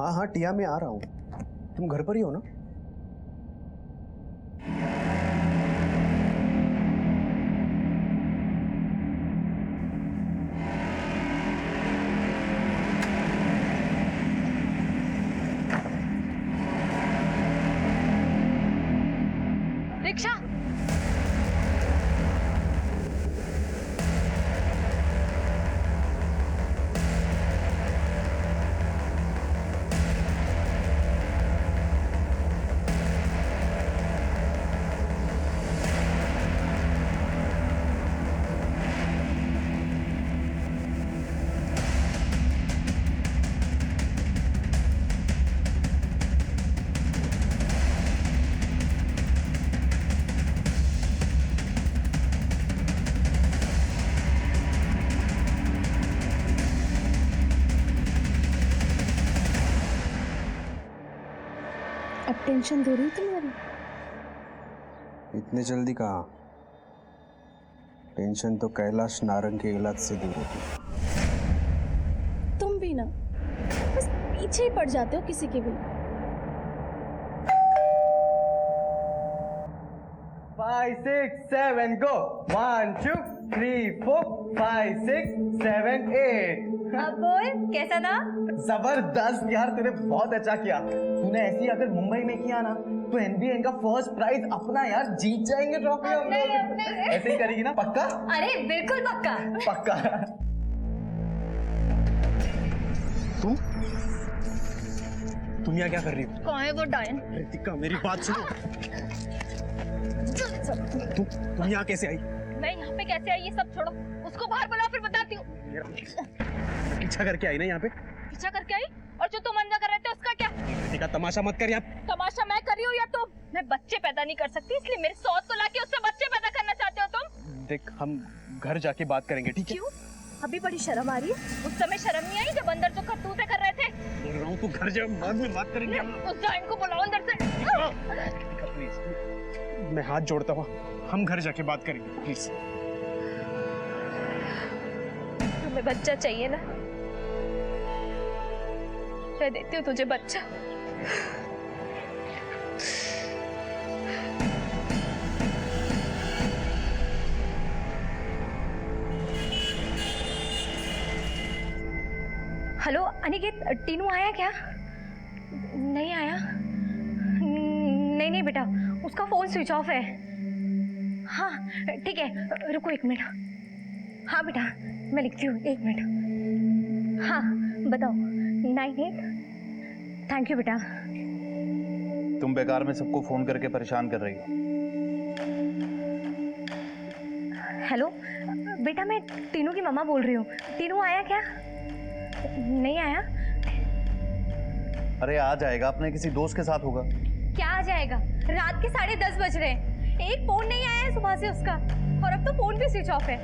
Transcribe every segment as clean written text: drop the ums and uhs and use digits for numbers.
हाँ हाँ टिया मैं आ रहा हूँ, तुम घर पर ही हो ना? रिक्शा। अब टेंशन दूर हुई तुम्हारी? इतने जल्दी कहाँ? टेंशन तो कैलाश नारंग के इलाज से दूर होती है। तुम भी ना बस पीछे ही पड़ जाते हो किसी के भी। 5, 6, 7 go 1 2 3 4 5 6 7 8। अब बोल कैसा था? जबरदस्त यार, तूने बहुत अच्छा किया। तूने ऐसी अगर मुंबई में किया ना तो एनबीए का फर्स्ट प्राइज अपना यार, जीत जाएंगे ट्रॉफी हम लोग। ऐसे ही करेगी ना? पक्का? अरे बिल्कुल पक्का। पक्का। तुम यहाँ क्या कर रही हो? कौन है वो डायन? रितिका मेरी बात सुनो। तुम यहाँ कैसे आई? मैं यहाँ पे कैसे आई ये सब छोड़ो, उसको बाहर बुलाओ फिर बताती हूँ। पीछा करके आई ना यहाँ पे? पीछा करके आई? और जो तुम अंदर कर रहे थे उसका क्या? रितिका तमाशा मत कर यहाँ। तमाशा मैं कर रही हूँ या तुम? मैं बच्चे पैदा नहीं कर सकती, इसलिए मेरे सौत को लाके उससे बच्चे पैदा करना चाहते हो तुम? देख हम घर जाके बात करेंगे, ठीक है? क्यों? अभी बड़ी शर्म आ रही है? उस समय शर्म नहीं आई जब अंदर जो करतूतें कर रहे थे? बोल रहा हूँ तू घर जा, बाद में बात करेंगे हम। उस डायन को बुलाओ अंदर से। रितिका प्लीज, मैं हाथ जोड़ता हूँ, हम घर जाके बात करेंगे प्लीज। हमें बच्चा चाहिए ना, मैं देती हूँ तुझे बच्चा। हेलो अनिकेत, टीनू आया क्या? नहीं आया। नहीं बेटा, उसका फोन स्विच ऑफ है। हाँ ठीक है, रुको 1 मिनट। हाँ बेटा मैं लिखती हूँ, 1 मिनट। हाँ बताओ। 98। थैंक यू बेटा। तुम बेकार में सबको फोन करके परेशान कर रही हो। हेलो बेटा, मैं टीनू की मम्मा बोल रही हूँ। टीनू आया क्या? नहीं आया। अरे आ जाएगा, अपने किसी दोस्त के साथ होगा। क्या आ जाएगा? रात के 10:30 बज रहे हैं, एक फोन नहीं आया है सुबह से उसका, और अब तो फोन भी स्विच ऑफ है।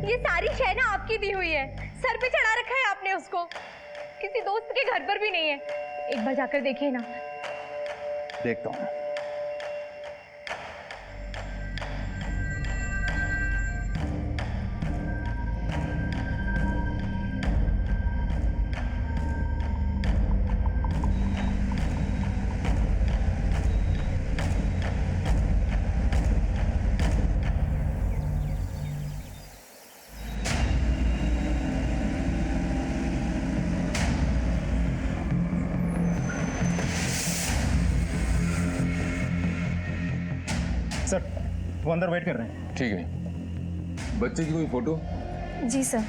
ये सारी शय ना आपकी दी हुई है, सर पे चढ़ा रखा है आपने उसको। किसी दोस्त के घर पर भी नहीं है। एक बार जाकर देखिए ना। देखता हूँ। सर वो अंदर वेट कर रहे हैं। ठीक है। बच्चे की कोई फोटो? जी सर,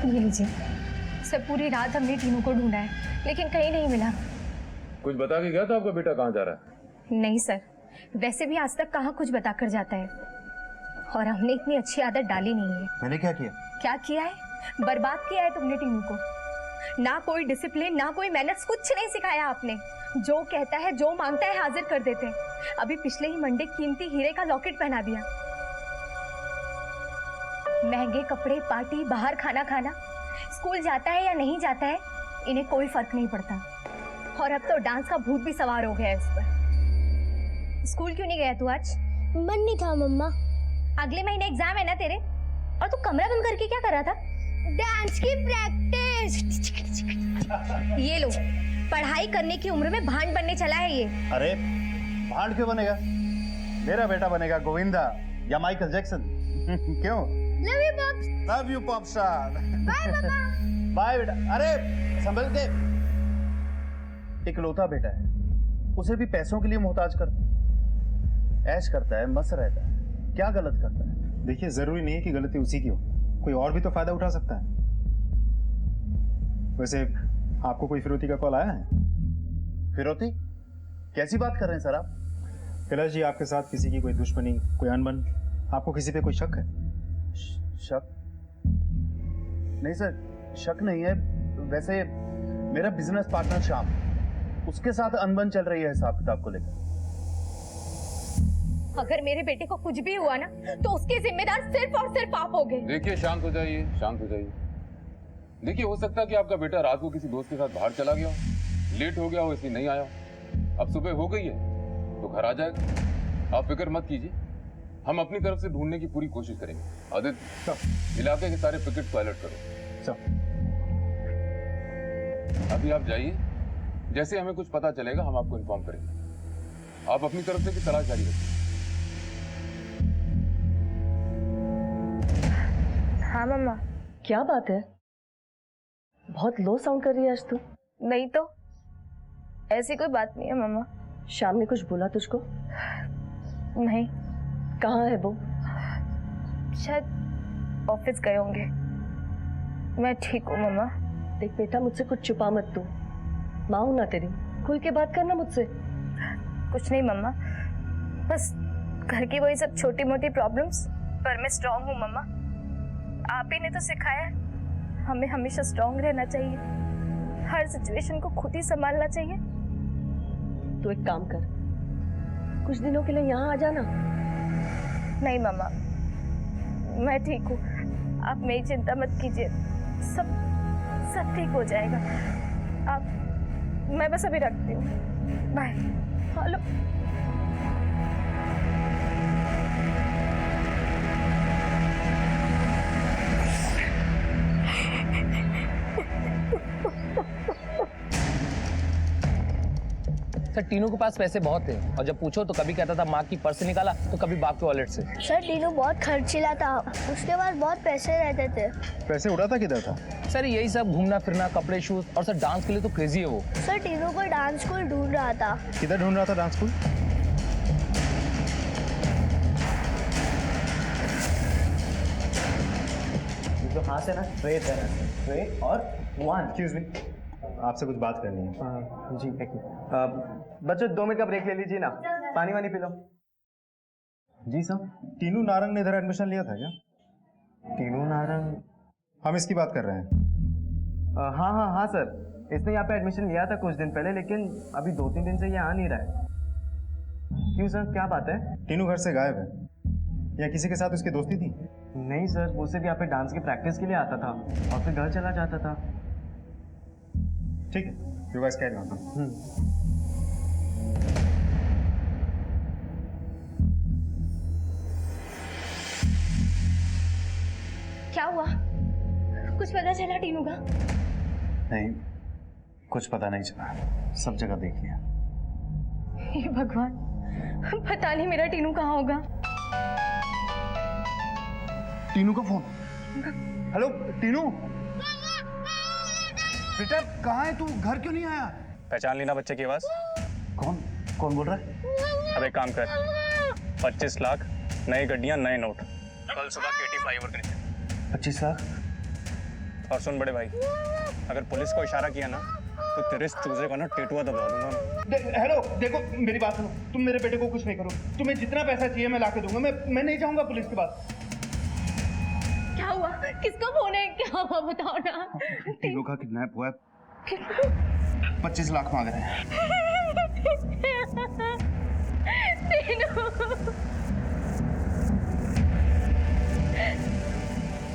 ये लीजिए। सर पूरी रात हमने टीनू को ढूंढा है, लेकिन कहीं नहीं मिला। कुछ बता के गया था आपका बेटा कहाँ जा रहा है? नहीं सर, वैसे भी आज तक कहाँ कुछ बताकर जाता है, और हमने इतनी अच्छी आदत डाली नहीं है। मैंने क्या किया? क्या किया है? बर्बाद किया है तुमने टीनू को। ना कोई डिसिप्लिन, ना कोई मैनर्स, कुछ नहीं सिखाया आपने। जो कहता है, जो मांगता है हाजिर कर देते हैं। अभी पिछले ही मंडे कीमती हीरे का लॉकेट पहना दिया। महंगे कपड़े, पार्टी, बाहर खाना खाना, स्कूल जाता है या नहीं जाता है इन्हें कोई फर्क नहीं पड़ता। और अब तो डांस का भूत भी सवार हो गया है उस पर। स्कूल क्यों नहीं गया तू आज? मन नहीं था मम्मा। अगले महीने एग्जाम है ना तेरे, और तू कमरा बंद करके क्या कर रहा था? डांस की प्रैक्टिस। ये लो, पढ़ाई करने की उम्र में भांड बनने चला है ये। अरे भांड क्यों बनेगा? मेरा बेटा बनेगा गोविंदा या माइकल जैक्सन। क्यों? Love you pops. Love you pop star. Bye mama. Bye बेटा। अरे संभल के। इकलौता बेटा है, उसे भी पैसों के लिए मोहताज करता है। ऐश करता है, मस्त रहता है, क्या गलत करता है? देखिए, जरूरी नहीं है कि गलती उसी की हो, कोई और भी तो फायदा उठा सकता है। वैसे आपको कोई फिरौती का कॉल आया है? फिरौती? कैसी बात कर रहे हैं सर आप? कैलाश जी, आपके साथ किसी की कोई दुश्मनी, कोई अनबन, आपको किसी पे कोई शक है? शक? नहीं सर, शक नहीं है। वैसे मेरा बिजनेस पार्टनर श्याम, उसके साथ अनबन चल रही है हिसाब किताब को लेकर। अगर मेरे बेटे को कुछ भी हुआ ना, तो उसके जिम्मेदार सिर्फ और सिर्फ आप होगे। देखिए शांत हो जाइए, शांत हो जाइए। देखिए, हो सकता है कि आपका बेटा रात को किसी दोस्त के साथ बाहर चला गया हो, लेट हो गया हो इसलिए नहीं आया हो। अब सुबह हो गई है तो घर आ जाएगा। आप फिक्र मत कीजिए, हम अपनी तरफ से ढूंढने की पूरी कोशिश करेंगे। आदित्य, इलाके के सारे पिकेट को अलर्ट करो। अभी आप जाइए, जैसे हमें कुछ पता चलेगा हम आपको इन्फॉर्म करेंगे। आप अपनी तरफ से भी तलाश जारी रखिए। हाँ मम्मा। क्या बात है, बहुत लो साउंड कर रही है आज तू। नहीं तो ऐसी कोई बात नहीं है मम्मा। शाम ने कुछ बोला तुझको? नहीं। कहाँ है वो? शायद ऑफिस गए होंगे। मैं ठीक हूँ मम्मा। देख बेटा, मुझसे कुछ छुपा मत तू, माँ हूं ना तेरी, खुल के बात करना मुझसे। कुछ नहीं मम्मा, बस घर की वही सब छोटी मोटी प्रॉब्लम्स, पर मैं स्ट्रांग हूँ मम्मा। आप ही ने तो सिखाया है हमें हमेशा स्ट्रांग रहना चाहिए, हर सिचुएशन को खुद ही संभालना चाहिए। तू एक काम कर, कुछ दिनों के लिए यहाँ आ जाना। नहीं मम्मा, मैं ठीक हूँ, आप मेरी चिंता मत कीजिए, सब ठीक हो जाएगा। मैं बस अभी रखती हूँ, बाय। हेलो। सर, टीनू के पास पैसे बहुत थे और जब पूछो तो कभी कहता था माँ की पर्स से निकाला तो कभी बाप के वॉलेट से। सर टीनू बहुत खर्चीला था, उसके पास बहुत पैसे रहते थे। पैसे उड़ाता किधर था? सर यही सब घूमना फिरना, कपड़े, शूज, और सर डांस के लिए तो क्रेजी है वो। सर टीनू को डांस स्कूल ढूंढ रहा था। किधर ढूंढ रहा था डांस स्कूल? जो हाथ है ना स्ट्रेट है ना, स्ट्रेट और 1। एक्सक्यूज मी, आपसे कुछ बात करनी है। जी एक मिनट। बच्चों 2 मिनट का ब्रेक ले लीजिए ना, पानी वानी पी लो। जी सर। टीनू नारंग ने इधर एडमिशन लिया था क्या? टीनू नारंग? हम इसकी बात कर रहे हैं। हाँ सर, इसने यहाँ पे एडमिशन लिया था कुछ दिन पहले, लेकिन अभी 2-3 दिन से ये आ नहीं रहा है। क्यों सर, क्या बात है? टीनू घर से गायब है, या किसी के साथ उसकी दोस्ती थी? नहीं सर, वो सिर्फ यहाँ पे डांस की प्रैक्टिस के लिए आता था और फिर घर चला जाता था। ठीक है, यू गाइस कैरी ऑन। क्या हुआ? कुछ पता चला टीनू का? नहीं, कुछ पता नहीं चला, सब जगह देख लिया। हे भगवान, पता नहीं मेरा टीनू कहाँ होगा। टीनू का फोन। हेलो टीनू, बेटा कहाँ है तू? घर क्यों नहीं आया? पहचान ली ना बच्चे की आवाज? कौन बोल रहा है? अब एक काम कर, 25 लाख, नई गड्डियां, नए नोट, कल सुबह केटी फ्लाईओवर के नीचे। 25 लाख? और सुन बड़े भाई, अगर पुलिस को इशारा किया ना तो तेरे इस चूजे का ना टेटुआ दबा दूंगा। हेलो देखो, मेरी बात सुनो, तुम मेरे बेटे को कुछ नहीं करो, तुम्हें जितना पैसा चाहिए मैं लाके दूंगा। मैं नहीं जाऊंगा पुलिस के पास। क्या हुआ? किसका फोन है? क्या हुआ बताओ ना। टीनू का किडनैप हुआ है, 25 लाख मांग रहे हैं।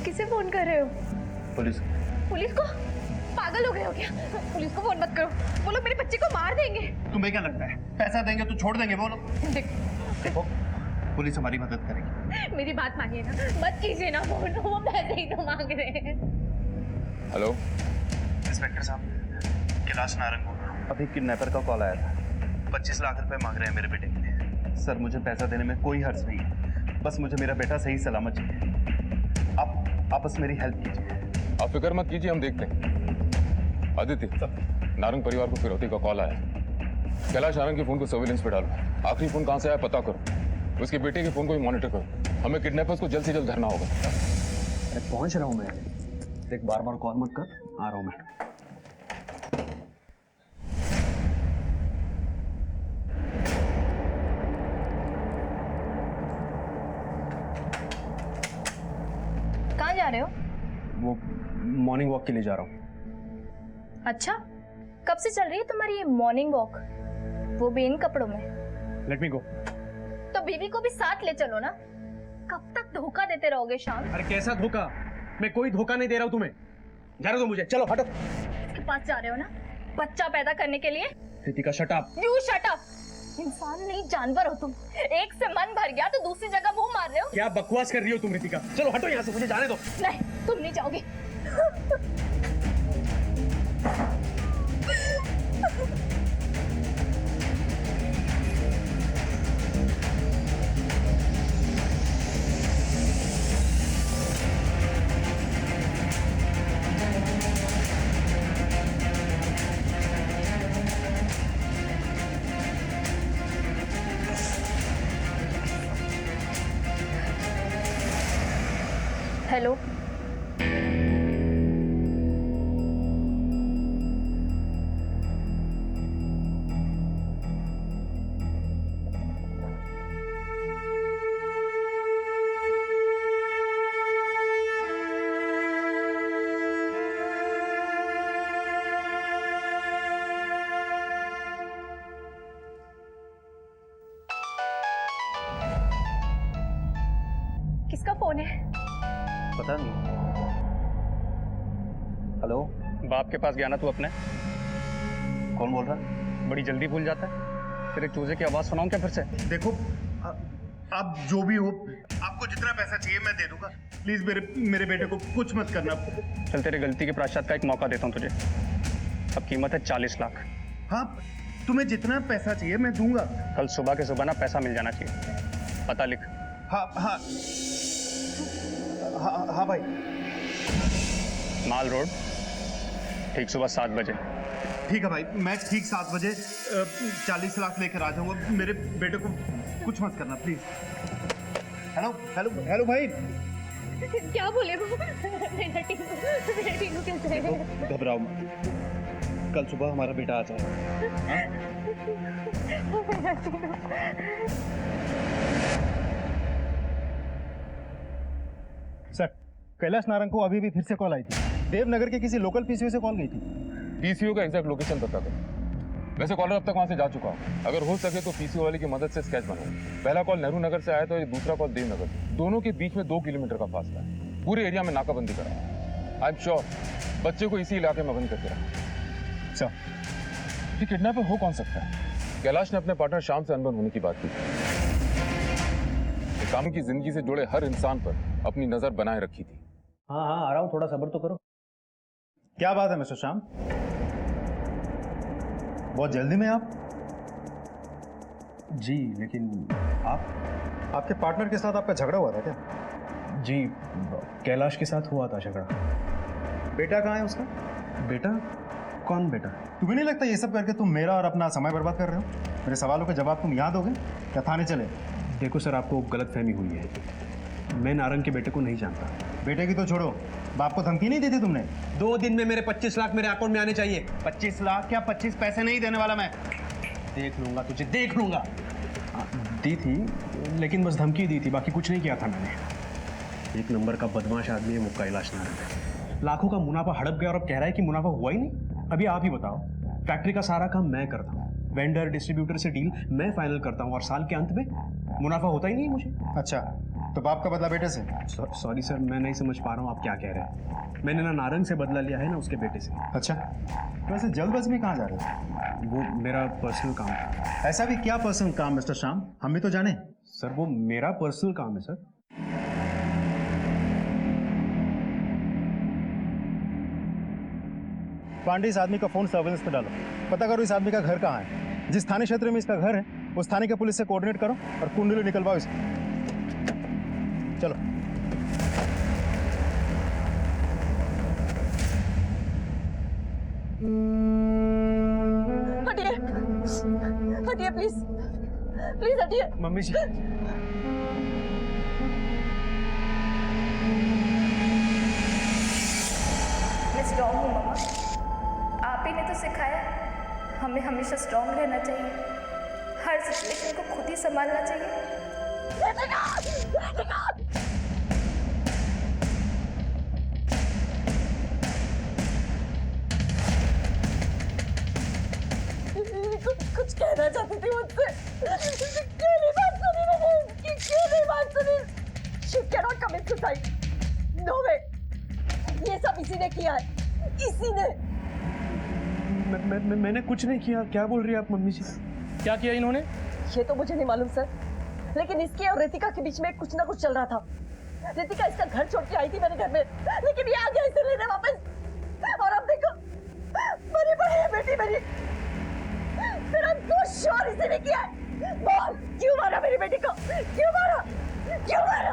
किसे फोन कर रहे हो? पुलिस। पुलिस को? पागल हो गए हो क्या? पुलिस को फोन मत करो, वो लोग मेरे बच्चे को मार देंगे। तुम्हें क्या लगता है पैसा देंगे तो छोड़ देंगे वो लोग? देखो, पुलिस हमारी मदद करेगी। मेरी बात मानिए ना, मत कीजिए ना फोन, वो पैसे ही तो मांग रहे हैं। हेलो इंस्पेक्टर साहब, कैलाश नारंग बोल रहा हूँ। अभी किडनैपर का कॉल आया था। 25 लाख रुपए मांग रहे हैं मेरे बेटे के लिए। सर मुझे पैसा देने में कोई हर्ज नहीं है, बस मुझे मेरा बेटा सही सलामत चाहिए। आप बस मेरी हेल्प कीजिए। आप फिक्र मत कीजिए, हम देखते हैं। आदित्य, नारंग परिवार को फिरौती का कॉल आया। कैलाश नारंग के फोन को सर्विलेंस पे डालो। आखिरी फोन कहाँ से आया पता करो, उसके बेटे के फोन को भी मॉनिटर करो। हमें किडनैपर्स को जल्द से जल्द धरना होगा। अरे पहुंच रहा हूँ मैं। देख बार बार कॉल मत कर, आ रहा हूँ मैं। कहाँ जा रहे हो? वो मॉर्निंग वॉक के लिए जा रहा हूँ। अच्छा, कब से चल रही है तुम्हारी ये मॉर्निंग वॉक, वो भी इन कपड़ों में? लेट मी गो। तो बीवी को भी साथ ले चलो ना। कब तक धोखा देते रहोगे शाम? अरे कैसा धोखा? मैं कोई धोखा नहीं दे रहा हूँ तुम्हें। जाने दो मुझे, चलो हटो। इसके पास जा रहे हो ना बच्चा पैदा करने के लिए? Kritika shut up. You shut up. इंसान नहीं जानवर हो तुम। एक से मन भर गया तो दूसरी जगह मुंह मार रहे हो। क्या बकवास कर रही हो तुम रितिका? चलो हटो यहाँ से, मुझे जाने दो। नहीं, तुम नहीं जाओगे। हेलो, किसका फोन है? पता नहीं। हेलो, बाप के पास गया ना तू अपने? कौन बोल रहा? बड़ी जल्दी भूल जाता है। तेरे चूजे की आवाज सुनाऊं क्या फिर से? देखो आप जो भी हो, आपको जितना पैसा चाहिए मैं दे दूंगा। प्लीज मेरे बेटे को कुछ मत करना। चल तेरे गलती के प्रायश्चित का एक मौका देता हूँ तुझे। अब कीमत है 40 लाख। हाँ, तुम्हें जितना पैसा चाहिए मैं दूंगा। कल सुबह के सुबह ना पैसा मिल जाना चाहिए। पता लिख। हाँ हाँ हाँ हाँ भाई। माल रोड, ठीक सुबह 7 बजे। ठीक है भाई, मैं ठीक 7 बजे 40 लाख लेकर आ जाऊंगा। मेरे बेटे को कुछ मत करना प्लीज। हेलो हेलो हेलो भाई। क्या बोले वो? मेरा टीनू कैसे है? घबराओ मत, कल सुबह हमारा बेटा आ जाएगा। सर, कैलाश नारंग को अभी भी फिर से कॉल आई थी। देवनगर के किसी लोकल पीसीओ से कॉल गई थी। पीसीओ का एग्जैक्ट लोकेशन पता करो। वैसे कॉलर अब तक वहां से जा चुका हूं। अगर हो सके तो पीसीओ वाले की मदद से स्केच बनाओ। पहला कॉल नेहरू नगर से आया तो दूसरा कॉल देवनगर। दोनों के बीच में 2 किलोमीटर का फासला है। पूरे एरिया में नाकाबंदी करा। आई एम श्योर बच्चे को इसी इलाके में बंद करके रखा। अच्छा, ये किडनैपर हो कौन सकता है? कैलाश ने अपने पार्टनर श्याम से अनबन होने की बात की। कानून की जिंदगी से जुड़े हर इंसान पर अपनी नजर बनाए रखी थी। हाँ हाँ आ रहा हूँ, थोड़ा सब्र तो करो। क्या बात है मिस्टर श्याम, बहुत जल्दी में आप? जी, लेकिन आपके पार्टनर के साथ आपका झगड़ा हुआ था क्या? जी, कैलाश के साथ हुआ था झगड़ा। बेटा कहाँ है उसका? बेटा? कौन बेटा? तुम्हें नहीं लगता ये सब करके तुम मेरा और अपना समय बर्बाद कर रहे हो? मेरे सवालों के जवाब तुम यहाँ दोगे या थाने चले? देखो सर, आपको गलतफहमी हुई है। मैं नारंग के बेटे को नहीं जानता। बेटे की तो छोड़ो, बाप को धमकी नहीं दी थी तुमने? 2 दिन में मेरे 25 लाख मेरे अकाउंट में आने चाहिए। 25 लाख क्या? 25 पैसे नहीं देने वाला मैं। देख लूंगा तुझे, देख लूंगा। दी थी, लेकिन बस धमकी दी थी, बाकी कुछ नहीं किया था मैंने। 1 नंबर का बदमाश आदमी है वो कैलाश नारंग। लाखों का मुनाफा हड़प गया और अब कह रहा है कि मुनाफा हुआ ही नहीं। अभी आप ही बताओ, फैक्ट्री का सारा काम मैं करता हूँ, वेंडर डिस्ट्रीब्यूटर से डील मैं फाइनल करता हूँ और साल के अंत में मुनाफा होता ही नहीं मुझे। अच्छा, तो बाप का बदला बेटे से? सॉरी सर, मैं नहीं समझ पा रहा हूँ आप क्या कह रहे हैं। मैंने ना नारंग से बदला लिया है ना उसके बेटे से। अच्छा, तो वैसे जल्दबाजी में कहाँ जा रहे हो? वो मेरा पर्सनल काम था। ऐसा भी क्या पर्सनल काम मिस्टर श्याम, हम भी तो जाने। सर वो मेरा पर्सनल काम है सर। पांडे इस आदमी का फोन सर्वेलेंस पे डालो, पता करो इस आदमी का घर कहाँ है। जिस थाने क्षेत्र में इसका घर है उस थाने के पुलिस से कोऑर्डिनेट करो और कुंडली निकलवाओ इसे। चलो। हटिए, हटिए प्लीज, प्लीज हटिए। मम्मी जी, मैं स्ट्रॉन्ग हूँ मम्मा, आप ही ने तो सिखाया हमें हमेशा स्ट्रॉन्ग रहना चाहिए, हर सिचुएशन को खुद ही संभालना चाहिए। कुछ कहना चाहती थी मुझसे, क्यों नहीं बात सुनी मैंने उसकी, क्यों नहीं बात सुनी? She cannot commit suicide. No way. ये सब इसी ने किया है, इसी ने। मैंने कुछ नहीं किया। क्या बोल रही है आप मम्मी जी? क्या किया इन्होंने? ये तो मुझे नहीं मालूम सर, लेकिन इसके और रितिका के बीच में कुछ ना कुछ चल रहा था। रितिका इसका घर छोड़ के आई थी मेरे घर में, लेकिन ये आ गया इसे लेने वापस। और अब देखो, मरी पड़ी है बेटी मेरी। मेरा दोस्त श्योर इसी ने किया है। बोल, क्यों मारा मेरी बेटी को? क्यों मारा? क्यों मारा?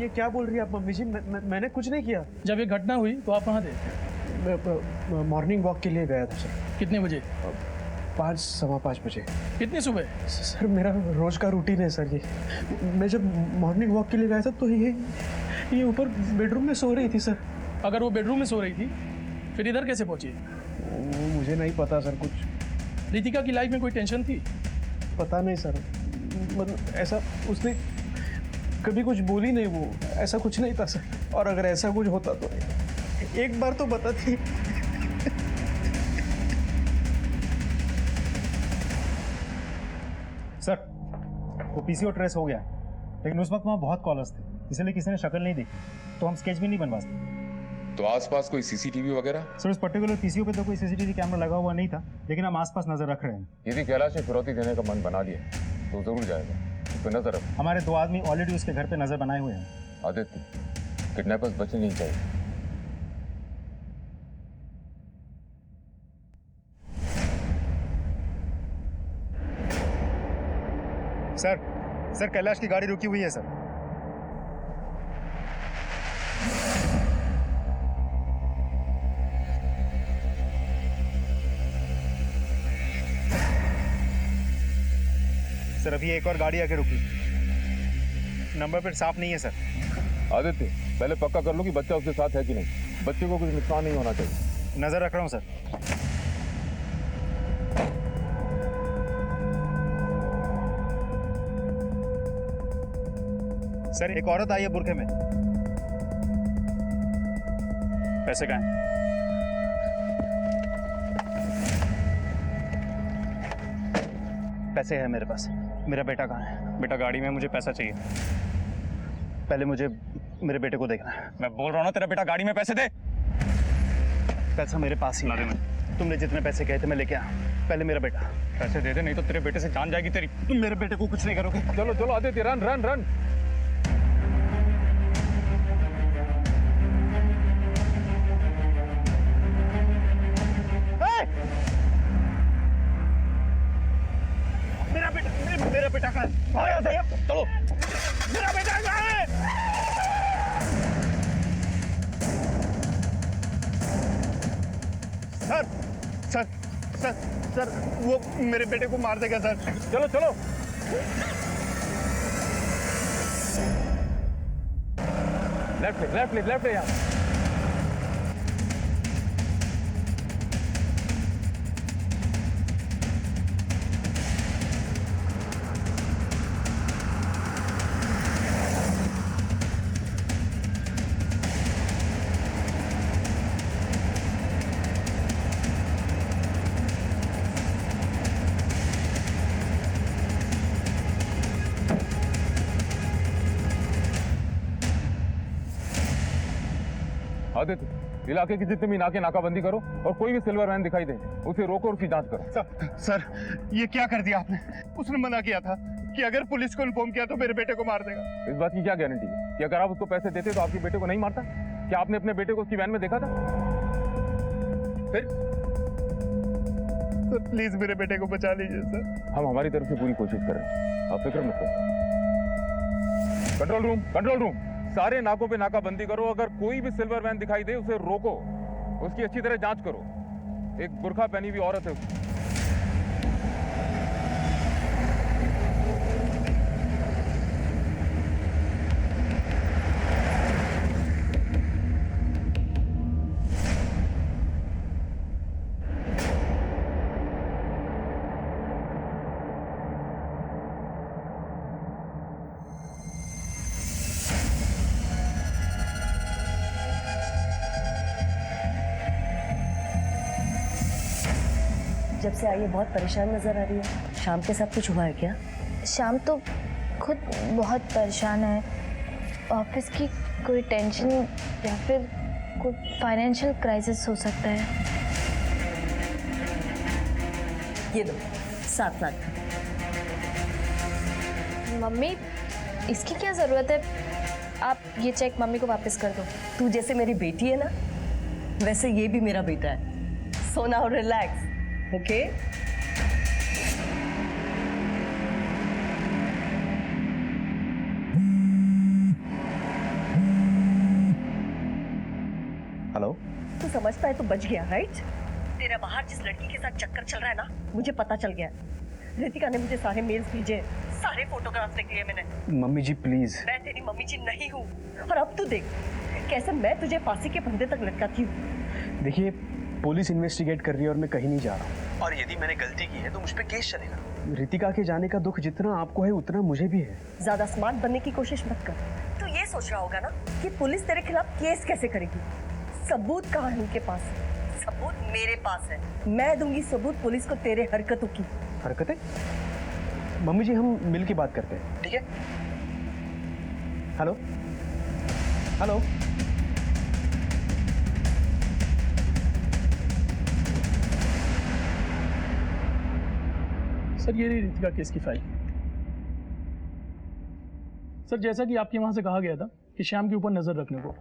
ये क्या बोल रही है आप मम्मी जी? मैंने कुछ नहीं किया। जब ये घटना हुई तो आप कहाँ थे? मैं मॉर्निंग वॉक के लिए गया था सर। कितने बजे? 5, सवा 5 बजे। कितनी सुबह? सर मेरा रोज का रूटीन है सर ये। मैं जब मॉर्निंग वॉक के लिए गया था तो ये ऊपर बेडरूम में सो रही थी सर। अगर वो बेडरूम में सो रही थी फिर इधर कैसे पहुंची? वो मुझे नहीं पता सर कुछ। रितिका की लाइफ में कोई टेंशन थी? पता नहीं सर, मतलब ऐसा उसने कभी कुछ बोली नहीं, वो ऐसा कुछ नहीं था सर। और अगर ऐसा कुछ होता तो एक बार तो बताती। सर वो पीसीओ ट्रेस हो गया, लेकिन उस वक्त वहाँ बहुत कॉलर्स थे, इसलिए किसी ने शक्ल नहीं देखी, तो हम स्केच भी नहीं बनवा सकते। तो आसपास कोई सीसीटीवी वगैरह? सर उस पर्टिकुलर पीसीओ पे तो कोई सीसीटीवी कैमरा लगा हुआ नहीं था, लेकिन हम आसपास नजर रख रहे हैं। यदि कैलाश ने फिरौती देने का मन बना लिया तो जरूर जाएगा, उस पर नजर रखो। हमारे 2 आदमी ऑलरेडी उसके घर पे नजर बनाए हुए हैं। आदित्य, किडनैपर्स बचने नहीं चाहिए। सर कैलाश की गाड़ी रुकी हुई है सर। सर अभी एक और गाड़ी आके रुकी, नंबर प्लेट साफ नहीं है सर। आदित्य, पहले पक्का कर लो कि बच्चा उसके साथ है कि नहीं। बच्चे को कुछ नुकसान नहीं होना चाहिए। नजर रख रहा हूँ सर। सर एक औरत आई है बुरखे में। पैसे कहाँ हैं? पैसे हैं मेरे पास। मेरा बेटा कहाँ है? बेटा गाड़ी में, मुझे पैसा चाहिए। पहले मुझे मेरे बेटे को देखना है। मैं बोल रहा हूँ ना, तेरा बेटा गाड़ी में, पैसे दे। पैसा मेरे पास ही है। तुमने जितने पैसे कहे थे मैं लेके आया। पहले मेरा बेटा। पैसे दे दे, नहीं तो तेरे बेटे से जान जाएगी तेरी। तुम मेरे बेटे को कुछ नहीं करोगे। चलो चलो आदित्य, रन रन रन। मेरा बेटा कहाँ है? चलो, मेरा बेटा कहाँ है? सर वो मेरे बेटे को मार देगा सर। चलो चलो। लेफ्ट यहाँ। आदित्य, इलाके की जितनी भी नाकाबंदी करो और कोई भी सिल्वर वैन दिखाई दे उसे रोको और उसकी जांच करो। सर ये क्या कर दिया आपने? उसने मना किया था कि अगर पुलिस को इन्फॉर्म किया तो मेरे बेटे को मार देगा। इस बात की क्या गारंटी है कि अगर आप उसको पैसे देते तो आपके बेटे को नहीं मारता? क्या आपने अपने बेटे को उसकी वैन में देखा था? फिर सर प्लीज मेरे बेटे को बचा लीजिए सर। हम हमारी तरफ से पूरी कोशिश कर रहे हैं, आप फिक्र मत करो। कंट्रोल रूम, सारे नाकों पे नाकाबंदी करो। अगर कोई भी सिल्वर वैन दिखाई दे उसे रोको, उसकी अच्छी तरह जांच करो। एक बुर्का पहनी हुई औरत है उसकी। जब से आई है बहुत परेशान नजर आ रही है। शाम के साथ कुछ हुआ है क्या? शाम तो खुद बहुत परेशान है। ऑफिस की कोई टेंशन या फिर कोई फाइनेंशियल क्राइसिस हो सकता है। ये दो 7 लाख। मम्मी, इसकी क्या ज़रूरत है? आप ये चेक मम्मी को वापस कर दो। तू जैसे मेरी बेटी है ना, वैसे ये भी मेरा बेटा है। So now relax, okay? Hello. तू समझता है तो बच गया, राइट? तेरा बाहर जिस लड़की के साथ चक्कर चल रहा है ना, मुझे पता चल गया। रितिका ने मुझे सारे मेल्स भेजे, सारे फोटोग्राफ्स देख लिए मैंने। मम्मी जी प्लीज। मैं तेरी मम्मी जी नहीं हूँ। और अब तू देख कैसे मैं तुझे फांसी के फंदे तक लटकाती हूँ। देखिए, पुलिस इन्वेस्टिगेट कर रही है और मैं कहीं नहीं जा रहा हूँ। और यदि मैंने गलती की है तो मुझ पे केस चलेगा। रितिका के जाने का दुख जितना आपको है उतना मुझे भी है। ज्यादा स्मार्ट बनने की कोशिश मत कर। तू ये सोच रहा होगा ना कि पुलिस तेरे खिलाफ केस कैसे करेगी। सबूत कहाँ है उनके पास? सबूत मेरे पास है। मैं दूंगी सबूत पुलिस को तेरे हरकतों की। हरकतें? मम्मी जी हम मिल के बात करते हैं, ठीक है? Hello hello. सर ये रही रितिका केस की फाइल। सर जैसा कि आपके वहां से कहा गया था कि श्याम के ऊपर नजर रखने को,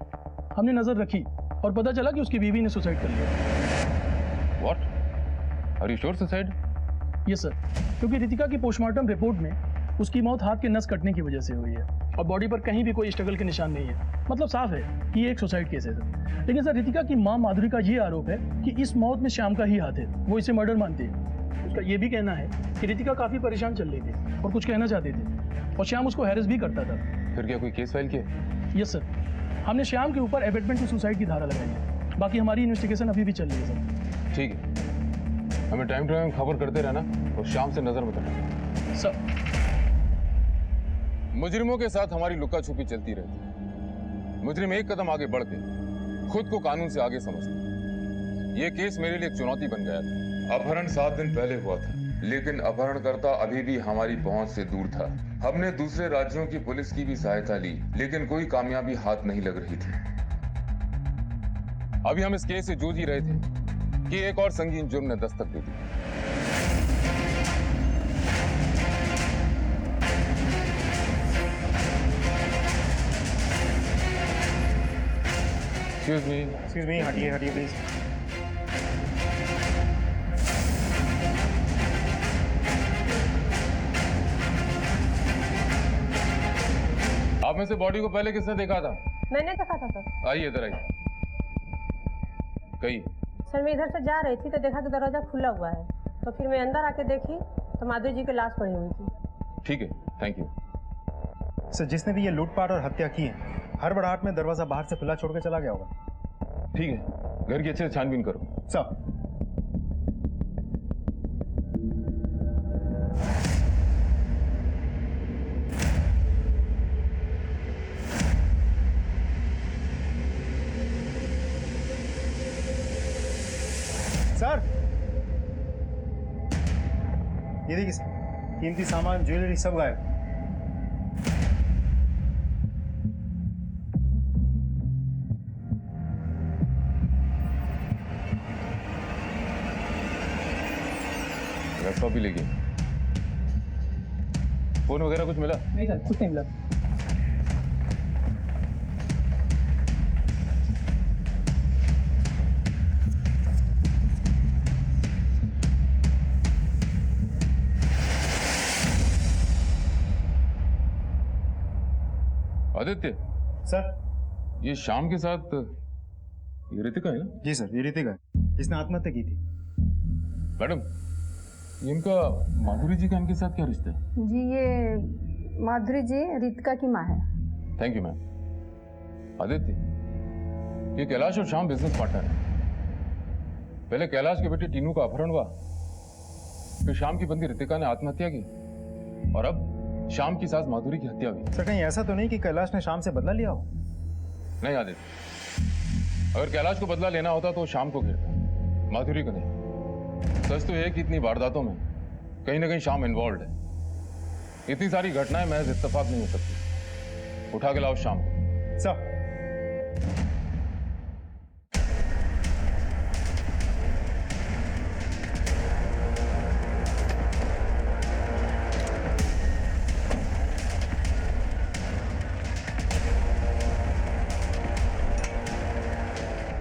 हमने नजर रखी और पता चला कि उसकी बीवी ने सुसाइड कर लिया। What? Are you sure suicide? Yes sir, क्योंकि रितिका की पोस्टमार्टम रिपोर्ट में उसकी मौत हाथ के नस कटने की वजह से हुई है और बॉडी पर कहीं भी कोई स्ट्रगल के निशान नहीं है। मतलब साफ है कि ये एक सुसाइड केस है सर। लेकिन सर रितिका की मां माधुरी का ये आरोप है कि इस मौत में श्याम का ही हाथ है। वो इसे मर्डर मानती है। उसका ये भी कहना है कि रितिका काफी परेशान चल रही थी और कुछ कहना चाहती थी और श्याम उसको हैरेस भी करता था। फिर क्या कोई केस फाइल किया? यस सर, हमने श्याम के ऊपर एबेटमेंट टू सुसाइड की धारा लगाई है। बाकी हमारी इन्वेस्टिगेशन अभी भी चल रही है सर। ठीक है, हमें टाइम टू टाइम खबर करते रहना और शाम से नजर मत रखना सर। मुजरिमों के साथ हमारी लुका छुपी चलती रहती है। मुजरिम एक कदम आगे बढ़ के खुद को कानून से आगे समझते। ये केस मेरे लिए एक चुनौती बन गया था। अपहरण 7 दिन पहले हुआ था, लेकिन अपहरणकर्ता अभी भी हमारी पहुंच से दूर था। हमने दूसरे राज्यों की पुलिस की भी सहायता ली, लेकिन कोई कामयाबी हाथ नहीं लग रही थी। अभी हम इस केस से जूझ ही रहे थे कि एक और संगीन जुर्म ने दस्तक दे दी। एक्सक्यूज मी, हटिए हटिए प्लीज। आप में से बॉडी को पहले किसने देखा था? मैंने देखा था सर। आइए इधर आइए। कही सर मैं इधर से जा रही थी तो देखा कि दरवाजा खुला हुआ है, तो फिर मैं अंदर आके देखी तो माधुरी जी की लाश पड़ी हुई थी। ठीक है, थैंक यू। सर जिसने भी ये लूटपाट और हत्या की है, हड़बड़ाहट में दरवाजा बाहर से खुला छोड़ के चला गया होगा। ठीक है, घर की अच्छे से छानबीन करो। सर सर ये देखिए सर, कीमती सामान, ज्वेलरी सब गायब। लैपटॉप भी लेके। फोन वगैरह कुछ मिला? नहीं सर, कुछ नहीं मिला। आदित्य सर। ये शाम के साथ ये रितिका है ना? जी सर, ये रितिका है, इसने आत्महत्या की थी। मैडम, ये इनका माधुरी जी का इनके साथ क्या रिश्ता है? जी ये माधुरी जी रितिका की माँ है। Thank you ma'am. आदित्य, ये कैलाश और श्याम बिजनेस पार्टनर है। पहले कैलाश के बेटे टीनू का अपहरण हुआ, फिर श्याम की बंदी रितिका ने आत्महत्या की, और अब श्याम की सास माधुरी की हत्या हुई। सर, कहीं ऐसा तो नहीं कि कैलाश ने शाम से बदला लिया हो? नहीं आदित्य, अगर कैलाश को बदला लेना होता तो शाम को घेरता, माधुरी को नहीं। सच तो यह है कि इतनी वारदातों में कहीं ना कहीं शाम इन्वॉल्व है। इतनी सारी घटनाएं महज इत्तेफाक नहीं हो सकती। उठा के लाओ शाम को। सर।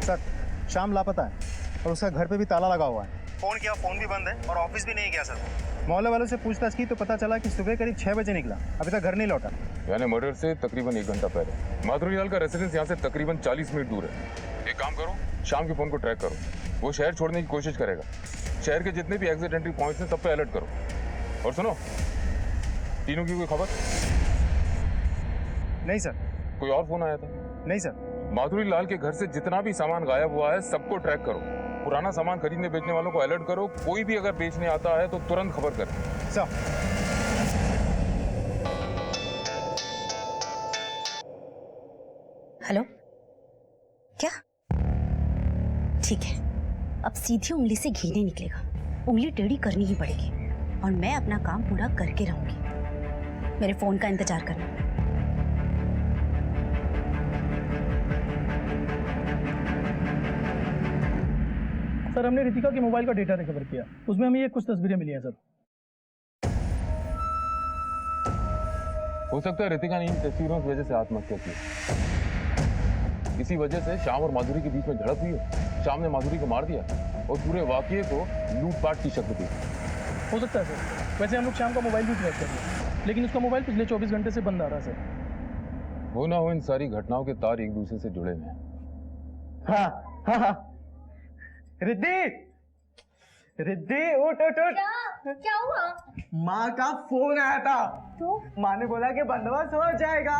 सर, शाम लापता है और उसका घर पे भी ताला लगा हुआ है। फोन किया, फोन भी बंद है और ऑफिस भी नहीं गया सर। मोहल्ले वालों से पूछताछ की तो पता चला कि सुबह करीब 6 बजे निकला, अभी तक घर नहीं लौटा। यानी मर्डर से तकरीबन 1 घंटा पहले। माधुरी लाल का रेसिडेंस यहाँ से तकरीबन 40 मिनट दूर है। एक काम करो, शाम के फोन को ट्रैक करो, वो शहर छोड़ने की कोशिश करेगा। शहर के जितने भी एग्जिट एंट्री पॉइंट्स हैं सब पे अलर्ट करो। और सुनो, तीनों की कोई खबर? नहीं सर। कोई और फोन आया था? नहीं सर। माधुरी लाल के घर से जितना भी सामान गायब हुआ है सबको ट्रैक करो। पुराना सामान खरीदने बेचने वालों को अलर्ट करो। कोई भी अगर बेचने आता है तो तुरंत खबर करें। सर। हेलो, क्या? ठीक है, अब सीधी उंगली से घी नहीं निकलेगा, उंगली टेढ़ी करनी ही पड़ेगी, और मैं अपना काम पूरा करके रहूंगी। मेरे फोन का इंतजार करना। सर, हमने रितिका के मोबाइल का डेटा रिकवर किया, उसमें हमें ये कुछ तस्वीरें मिली हैं सर। हो सकता है रितिका ने इन तस्वीरों की वजह से आत्महत्या की। इसी वजह से श्याम और माधुरी के बीच में झड़प हुई है। श्याम ने माधुरी को मार दिया और पूरे वाकये को लूटपाट की शक्ल दी। हो सकता है सर। वैसे हम लोग शाम का मोबाइल भी ट्रैक कर लिया, लेकिन उसका मोबाइल पिछले 24 घंटे से बंद आ रहा है सर। हो ना हो, इन सारी घटनाओं के तार एक दूसरे से जुड़े हुए हैं। हाँ हाँ हाँ। रिद्धि, रिद्धि उठ उठ उठ। क्या हुआ? माँ का फोन आया था, तो माँ ने बोला कि बंदोबस्त हो जाएगा,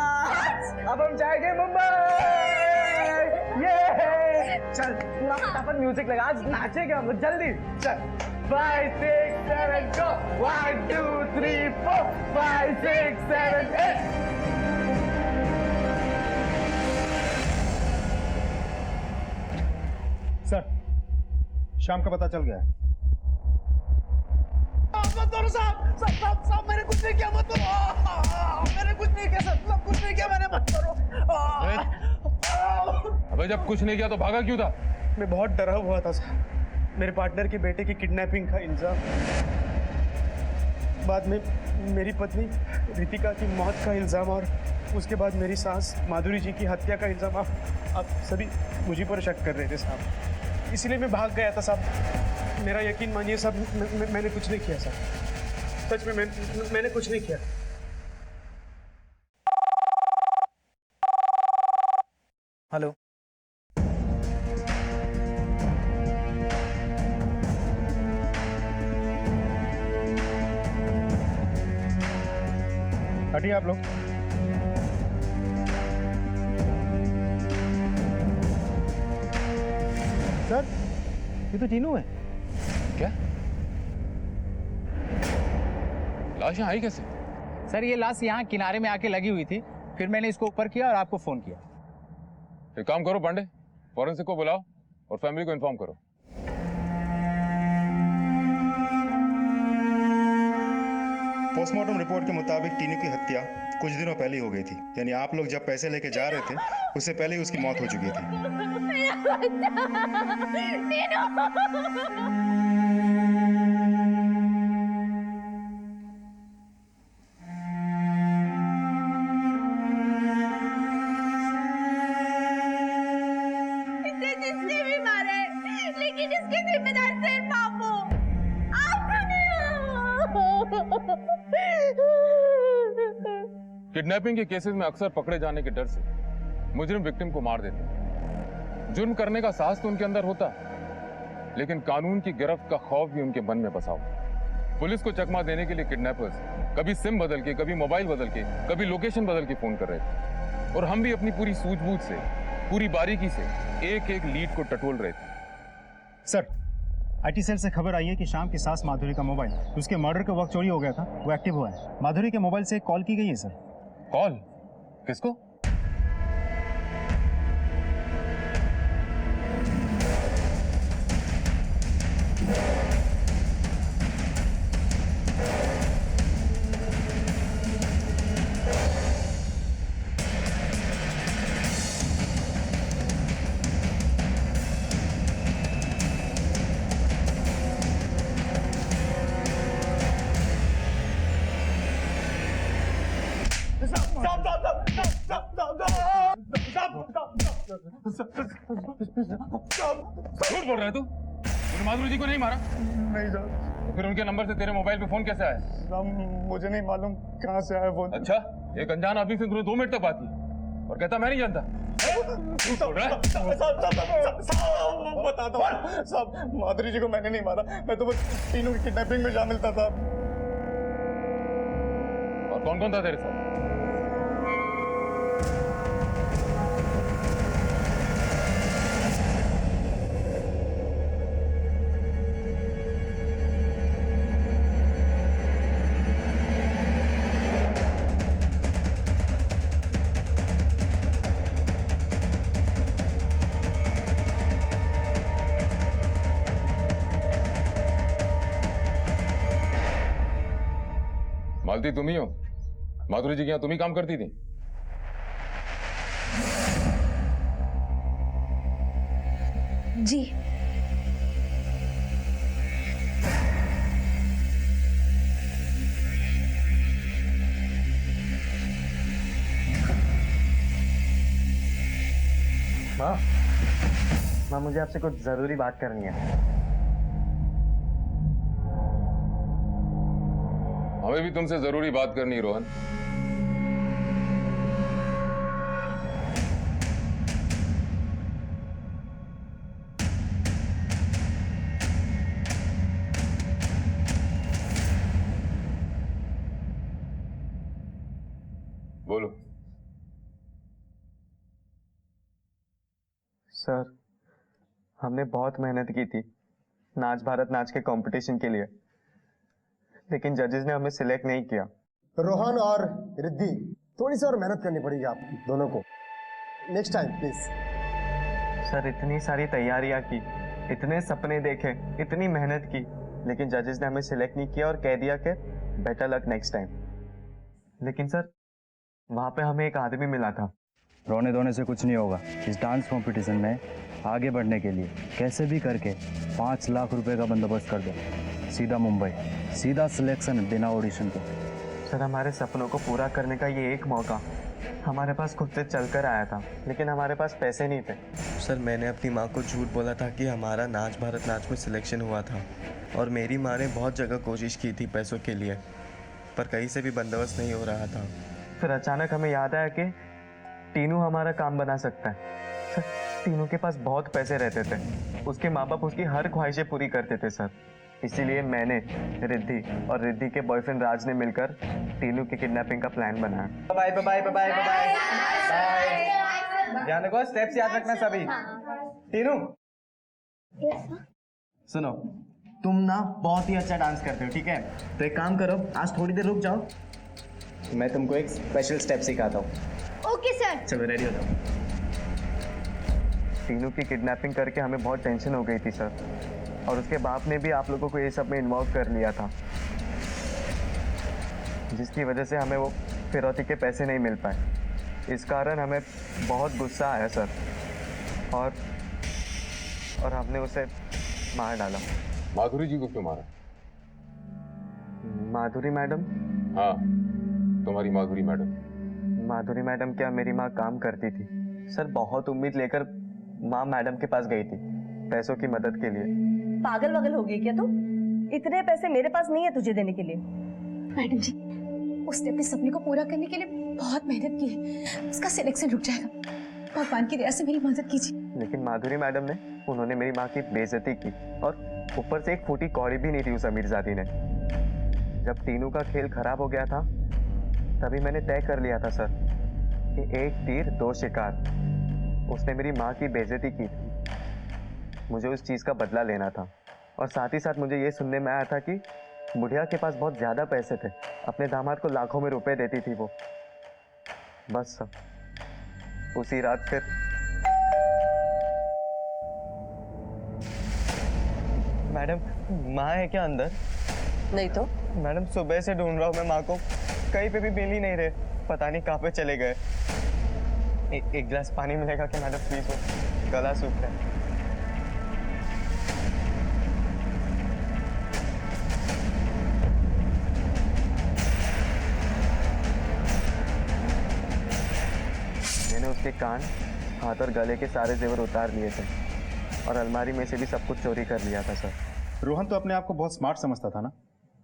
अब हम जाएंगे मुंबई। ये चल, पूरा फटाफट म्यूजिक लगा, आज नाचेंगे हम लोग, जल्दी चल। 5 6 7 go 1 2 3 4 5 6 7 8। सर, शाम का पता चल गया है। साहब मैंने कुछ नहीं किया, मत करो। मैंने कुछ नहीं किया सर, सब कुछ नहीं किया मैंने, मत करो। अबे जब कुछ नहीं किया तो भागा क्यों था? मैं बहुत डरा हुआ था सर। मेरे पार्टनर के बेटे की किडनैपिंग का इल्जाम, बाद में मेरी पत्नी रितिका की मौत का इल्जाम, और उसके बाद मेरी सास माधुरी जी की हत्या का इल्जाम। आप सभी मुझे पर शक कर रहे थे साहब, इसलिए मैं भाग गया था साहब। मेरा यकीन मानिए साहब, मैंने कुछ नहीं किया साहब, सच में मैंने कुछ नहीं किया। हेलो, हटिए आप लोग। सर, ये तो टीनू है। क्या? लाश यहाँ आई कैसे? सर, ये लाश यहाँ किनारे में आके लगी हुई थी, फिर मैंने इसको ऊपर किया और आपको फोन किया। एक काम करो पांडे, फॉरेंसिक को बुलाओ और फैमिली को इन्फॉर्म करो। पोस्टमार्टम रिपोर्ट के मुताबिक टीनू की हत्या कुछ दिनों पहले हो गई थी, यानी आप लोग जब पैसे लेके जा रहे थे उससे पहले ही उसकी मौत हो चुकी थी। इसे जिसने भी मारा है, लेकिन इसके जिम्मेदार सिर्फ आप हो, आप नहीं हो। ये किडनैपिंग के केसेस में अक्सर पकड़े जाने के डर से मुजरिम विक्टिम को मार देते हैं। जुर्म करने का साहस तो उनके अंदर होता है, लेकिन कानून की गिरफ्त का खौफ भी उनके मन में बसा होता है। पुलिस को चकमा देने के लिए किडनैपर्स कभी सिम बदल के, कभी मोबाइल बदल के, कभी लोकेशन बदल के फोन कर रहे थे, और हम भी अपनी पूरी सूझबूझ से, पूरी बारीकी से एक एक लीड को टटोल रहे थे। सर, आईटी सेल से खबर आई है कि शाम की सास माधुरी का मोबाइल उसके मर्डर के वक्त चोरी हो गया था, वो एक्टिव हुआ है। माधुरी के मोबाइल से एक कॉल की गई है सर। कॉल? किसको? झूठ बोल रहा है तू? तूने माधुरी जी को नहीं मारा? नहीं सर। तो फिर उनके नंबर से तेरे मोबाइल पे फोन कैसे आया? साहब मुझे नहीं मालूम कहाँ से आया फोन। अच्छा, एक अनजान आदमी से तूने 2 मिनट तक बात की और कहता मैं नहीं जानता। झूठ बोल रहा है? बता दो साहब, माधुरी जी को मैंने नहीं मारा, मैं तो बस तीनों की किडनैपिंग में शामिल था साहब। और कौन कौन था तेरे साथ? मालती तुम ही हो? माधुरी जी के यहाँ तुम ही काम करती थी? जी। माँ मुझे आपसे कुछ जरूरी बात करनी है। हमें भी तुमसे जरूरी बात करनी है रोहन। बोलो। सर, हमने बहुत मेहनत की थी नाच भारत नाच के कंपटीशन के लिए, लेकिन जजेस ने हमें सिलेक्ट नहीं किया। रोहन और रिद्धि, थोड़ी सी और मेहनत करनी पड़ेगी आप दोनों को, नेक्स्ट टाइम प्लीज। सर, इतनी सारी तैयारियां की, इतने सपने देखे, इतनी मेहनत की, लेकिन जजेस ने हमें सिलेक्ट नहीं किया और कह दिया कि बेटर लक नेक्स्ट टाइम। लेकिन सर, वहां पे हमें एक आदमी मिला था। रोने धोने से कुछ नहीं होगा। इस डांस कंपटीशन में आगे बढ़ने के लिए कैसे भी करके 5 लाख रुपए का बंदोबस्त कर दो। सीधा मुंबई, सीधा सिलेक्शन बिना ऑडिशन के। सर, हमारे सपनों को पूरा करने का ये एक मौका हमारे पास खुद से चल कर आया था, लेकिन हमारे पास पैसे नहीं थे। सर, मैंने अपनी माँ को झूठ बोला था कि हमारा नाच भारत नाच में सिलेक्शन हुआ था, और मेरी माँ ने बहुत जगह कोशिश की थी पैसों के लिए, पर कहीं से भी बंदोबस्त नहीं हो रहा था। फिर अचानक हमें याद आया कि टीनू हमारा काम बना सकता है। सर, टीनू के पास बहुत पैसे रहते थे, उसके माँ बाप उसकी हर ख्वाहिशें पूरी करते थे सर। इसीलिए मैंने, रिद्धि और रिद्धि के बॉयफ्रेंड राज ने मिलकर टीनू की किडनैपिंग का प्लान बनाया। Bye bye bye bye bye bye. ध्यान रखो, स्टेप्स याद रखना सभी। टीनू, सुनो, तुम ना बहुत ही अच्छा डांस करते हो, ठीक है? तो एक काम करो, आज थोड़ी देर रुक जाओ, मैं तुमको एक स्पेशल स्टेप सिखाता हूँ। Okay sir. चलो रेडी हो जाओ। टीनू की किडनैपिंग करके हमें बहुत टेंशन हो गई थी सर, और उसके बाप ने भी आप लोगों को ये सब में इन्वॉल्व कर लिया था, जिसकी वजह से हमें वो फिरौती के पैसे नहीं मिल पाए। इस कारण हमें बहुत गुस्सा आया सर, और हमने उसे मार डाला। माधुरी जी को क्यों मारा? माधुरी मैडम? हाँ, तुम्हारी माधुरी मैडम। माधुरी मैडम क्या मेरी माँ काम करती थी सर। बहुत उम्मीद लेकर माँ मैडम के पास गई थी पैसों की मदद के लिए। पागल वागल हो गई क्या तू? इतने पैसे मेरे पास नहीं है तुझे देने के लिए। मैडम जी, उसने अपने सपने को पूरा करने के लिए बहुत मेहनत की है। उसका सिलेक्शन रुक जाएगा। भगवान की दया से मेरी मदद कीजिए। लेकिन माधुरी मैडम ने उन्होंने मेरी माँ की बेइज्जती की और ऊपर से एक फूटी कौड़ी भी नहीं दी उस अमीरजादी ने। जब टीनू का खेल खराब हो गया था तभी मैंने तय कर लिया था सर कि एक तीर दो शिकार। उसने मेरी माँ की बेइज्जती की थी, मुझे उस चीज़ का बदला लेना था। और साथ ही साथ मुझे ये सुनने में आया था कि बुढ़िया के पास बहुत ज़्यादा पैसे थे, अपने दामाद को लाखों में रुपए देती थी वो। बस सर उसी रात फिर मैडम माँ है क्या अंदर? नहीं तो मैडम सुबह से ढूंढ रहा हूँ मैं माँ को, कहीं पे भी मिल ही नहीं रहे। पता नहीं कहाँ पे चले गए। एक गिलास पानी मिलेगा क्या मैडम प्लीज? वो गला सूख रहा है। मैंने उसके कान, हाथ और गले के सारे जेवर उतार लिए थे और अलमारी में से भी सब कुछ चोरी कर लिया था सर। रोहन तो अपने आप को बहुत स्मार्ट समझता था ना,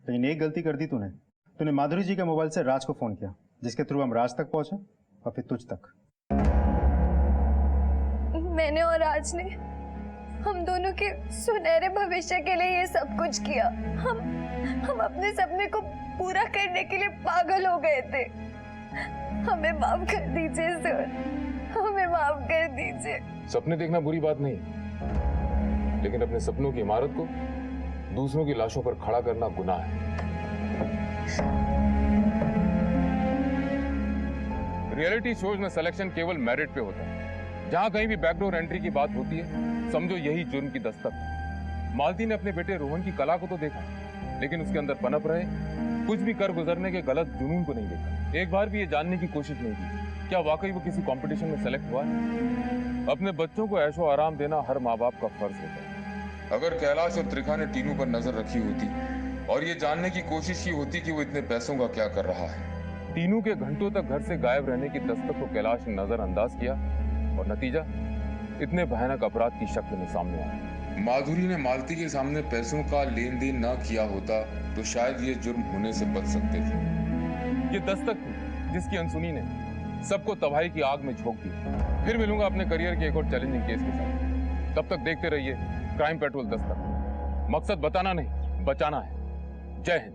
लेकिन एक गलती कर दी तूने माधुरी जी के मोबाइल से राज को फोन किया, जिसके थ्रू हम राज तक पहुंचे और फिर तुझ तक। मैंने और राज ने हम दोनों के सुनहरे भविष्य के लिए ये सब कुछ किया। हम अपने सपने को पूरा करने के लिए पागल हो गए थे। हमें माफ कर दीजिए सर, हमें माफ कर दीजिए। सपने देखना बुरी बात नहीं, लेकिन अपने सपनों की इमारत को दूसरों की लाशों पर खड़ा करना गुनाह है। रियलिटी शोज में सिलेक्शन केवल मेरिट पे होता है। जहां कहीं भी बैकडोर एंट्री की बात होती है, समझो यही जुर्म की दस्तक है। मालती ने अपने बेटे रोहन की कला को तो देखा, लेकिन उसके अंदर पनप रहे कुछ भी कर गुजरने के गलत जुनून को नहीं देखा। एक बार भी ये जानने की कोशिश नहीं की क्या वाकई वो किसी कंपटीशन में सेलेक्ट हुआ है। अपने बच्चों को ऐशो आराम देना हर माँ बाप का फर्ज होता है। अगर कैलाश और त्रिखा ने टीनू पर नजर रखी होती और ये जानने की कोशिश की होती कि वो इतने पैसों का क्या कर रहा है। टीनू के घंटों तक घर से गायब रहने की दस्तक को कैलाश ने नजरअंदाज किया और नतीजा इतने भयानक अपराध की शक्ल में सामने आया। माधुरी ने मालती के सामने पैसों का लेन देन न किया होता तो शायद ये जुर्म होने से बच सकते थे। ये दस्तक थी जिसकी अनसुनी ने सबको तबाही की आग में झोंक दी। फिर मिलूंगा अपने करियर के एक और चैलेंजिंग केस के साथ। तब तक देखते रहिए क्राइम पेट्रोल दस्तक। मकसद बताना नहीं, बचाना है। जय हिंद।